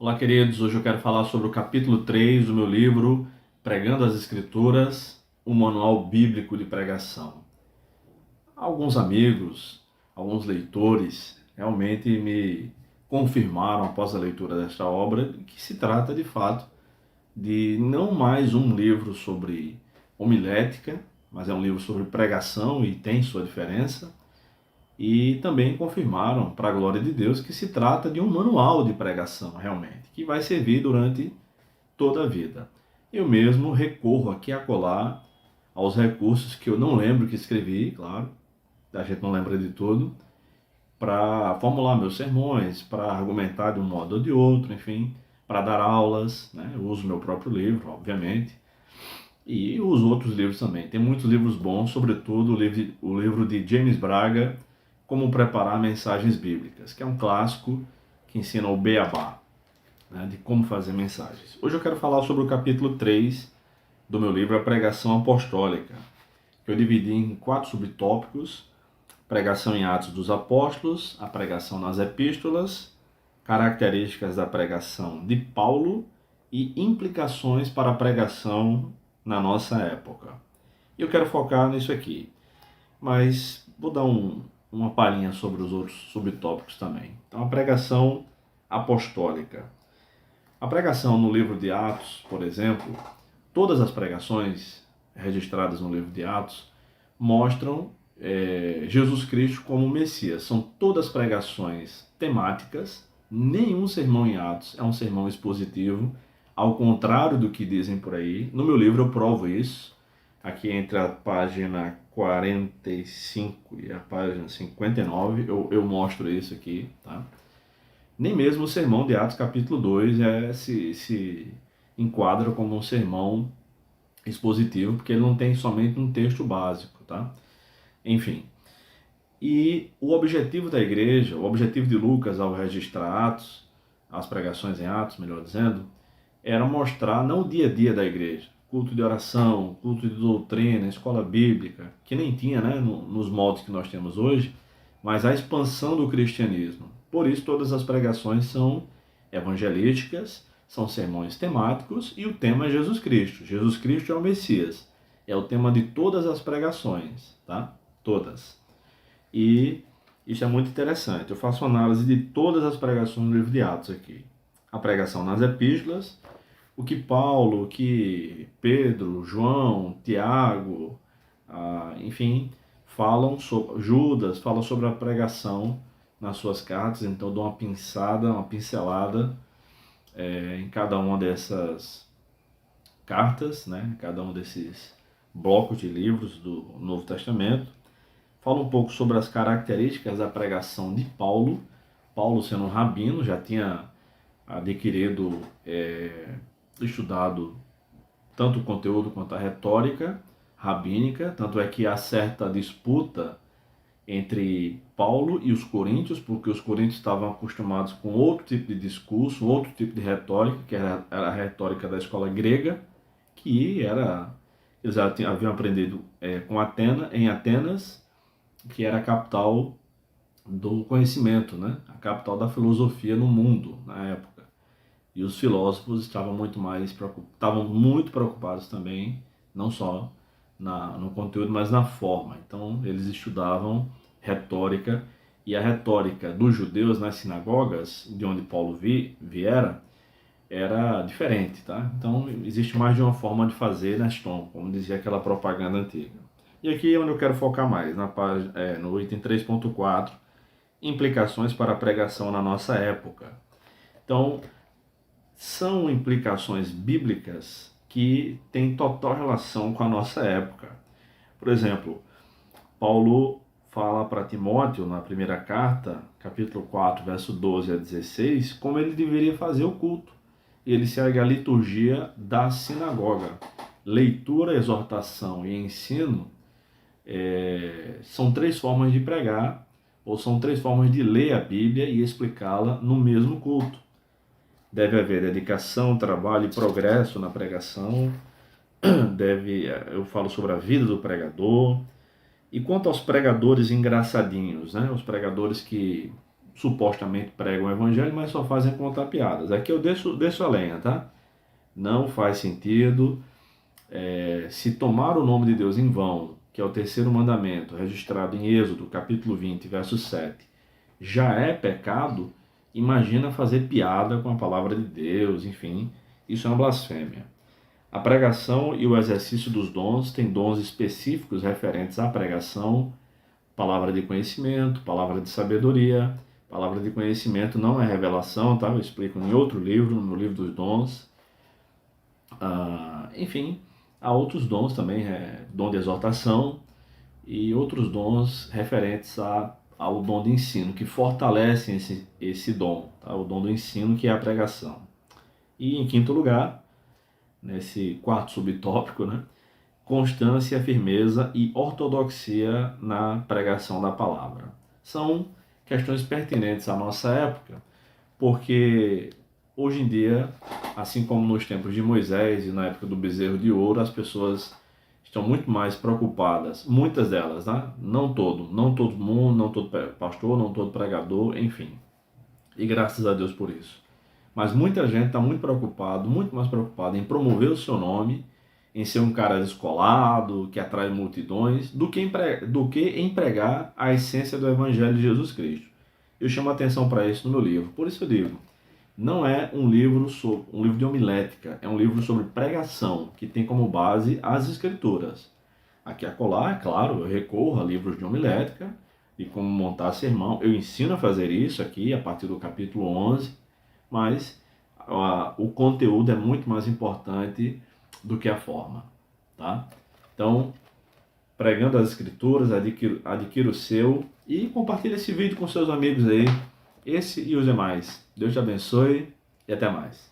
Olá, queridos. Hoje eu quero falar sobre o capítulo 3 do meu livro Pregando as Escrituras, o Manual Bíblico de Pregação. Alguns amigos, alguns leitores realmente me confirmaram após a leitura desta obra que se trata de fato de não mais um livro sobre homilética, mas é um livro sobre pregação e tem sua diferença. E também confirmaram, para a glória de Deus, que se trata de um manual de pregação, realmente, que vai servir durante toda a vida. Eu mesmo recorro aqui a colar aos recursos que eu não lembro que escrevi, claro, a gente não lembra de tudo, para formular meus sermões, para argumentar de um modo ou de outro, enfim, para dar aulas, né? Eu uso meu próprio livro, obviamente, e uso outros livros também. Tem muitos livros bons, sobretudo o livro de James Braga, Como Preparar Mensagens Bíblicas, que é um clássico que ensina o beabá, né, de como fazer mensagens. Hoje eu quero falar sobre o capítulo 3 do meu livro, A Pregação Apostólica, que eu dividi em 4 subtópicos: pregação em Atos dos Apóstolos, a pregação nas epístolas, características da pregação de Paulo e implicações para a pregação na nossa época. E eu quero focar nisso aqui, mas vou dar uma palhinha sobre os outros subtópicos também. Então, a pregação apostólica. A pregação no livro de Atos, por exemplo, todas as pregações registradas no livro de Atos mostram Jesus Cristo como Messias. São todas pregações temáticas, nenhum sermão em Atos é um sermão expositivo, ao contrário do que dizem por aí. No meu livro eu provo isso, aqui entre a página 45 e a página 59, eu mostro isso aqui, tá? Nem mesmo o sermão de Atos capítulo 2 se enquadra como um sermão expositivo, porque ele não tem somente um texto básico, tá? Enfim, e o objetivo da igreja, o objetivo de Lucas ao registrar Atos, as pregações em Atos, melhor dizendo, era mostrar não o dia a dia da igreja, culto de oração, culto de doutrina, escola bíblica, que nem tinha, né, nos moldes que nós temos hoje, mas a expansão do cristianismo. Por isso todas as pregações são evangelísticas, são sermões temáticos e o tema é Jesus Cristo. Jesus Cristo é o Messias. É o tema de todas as pregações, tá? Todas. E isso é muito interessante. Eu faço análise de todas as pregações do livro de Atos aqui. A pregação nas epístolas, o que Paulo, o que Pedro, João, Tiago, enfim, falam sobre Judas, falam sobre a pregação nas suas cartas. Então eu dou uma pincelada em cada uma dessas cartas, né? Cada um desses blocos de livros do Novo Testamento. Fala um pouco sobre as características da pregação de Paulo. Paulo, sendo um rabino, já tinha adquirido, estudado tanto o conteúdo quanto a retórica rabínica, tanto é que há certa disputa entre Paulo e os coríntios, porque os coríntios estavam acostumados com outro tipo de discurso, outro tipo de retórica, que era a retórica da escola grega, que era, eles já haviam aprendido em Atenas, que era a capital do conhecimento, né? A capital da filosofia no mundo na época. E os filósofos estavam muito preocupados também, não só no conteúdo, mas na forma. Então eles estudavam retórica, e a retórica dos judeus nas sinagogas, de onde Paulo viera, era diferente, tá? Então existe mais de uma forma de fazer Neston, como dizia aquela propaganda antiga. E aqui é onde eu quero focar mais, no item 3.4, implicações para a pregação na nossa época. Então, são implicações bíblicas que têm total relação com a nossa época. Por exemplo, Paulo fala para Timóteo, na primeira carta, capítulo 4, verso 12 a 16, como ele deveria fazer o culto. Ele segue a liturgia da sinagoga. Leitura, exortação e ensino são 3 formas de pregar, ou são 3 formas de ler a Bíblia e explicá-la no mesmo culto. Deve haver dedicação, trabalho e progresso na pregação. Eu falo sobre a vida do pregador. E quanto aos pregadores engraçadinhos, né? Os pregadores que supostamente pregam o evangelho, mas só fazem contar piadas. Aqui eu desço a lenha, tá? Não faz sentido. Se tomar o nome de Deus em vão, que é o terceiro mandamento, registrado em Êxodo, capítulo 20, verso 7, já é pecado, imagina fazer piada com a palavra de Deus, enfim, isso é uma blasfêmia. A pregação e o exercício dos dons têm dons específicos referentes à pregação, palavra de conhecimento, palavra de sabedoria. Palavra de conhecimento não é revelação, tá? Eu explico em outro livro, no meu livro dos dons. Enfim, há outros dons também, dom de exortação e outros dons referentes ao dom de ensino, que fortalecem esse dom, tá? O dom do ensino, que é a pregação. E em quinto lugar, nesse quarto subtópico, né? Constância, firmeza e ortodoxia na pregação da palavra. São questões pertinentes à nossa época, porque hoje em dia, assim como nos tempos de Moisés e na época do bezerro de ouro, as pessoas estão muito mais preocupadas, muitas delas, né? Não todo mundo, não todo pastor, não todo pregador, enfim. E graças a Deus por isso. Mas muita gente está muito mais preocupado em promover o seu nome, em ser um cara descolado, que atrai multidões, do que em pregar a essência do Evangelho de Jesus Cristo. Eu chamo a atenção para isso no meu livro. Por isso eu digo, não é um livro de homilética, é um livro sobre pregação, que tem como base as Escrituras. Aqui e acolá, é claro, eu recorro a livros de homilética, e como montar sermão. Eu ensino a fazer isso aqui a partir do capítulo 11, mas o conteúdo é muito mais importante do que a forma, tá? Então, pregando as Escrituras, adquira o seu e compartilhe esse vídeo com seus amigos aí, esse e os demais. Deus te abençoe e até mais.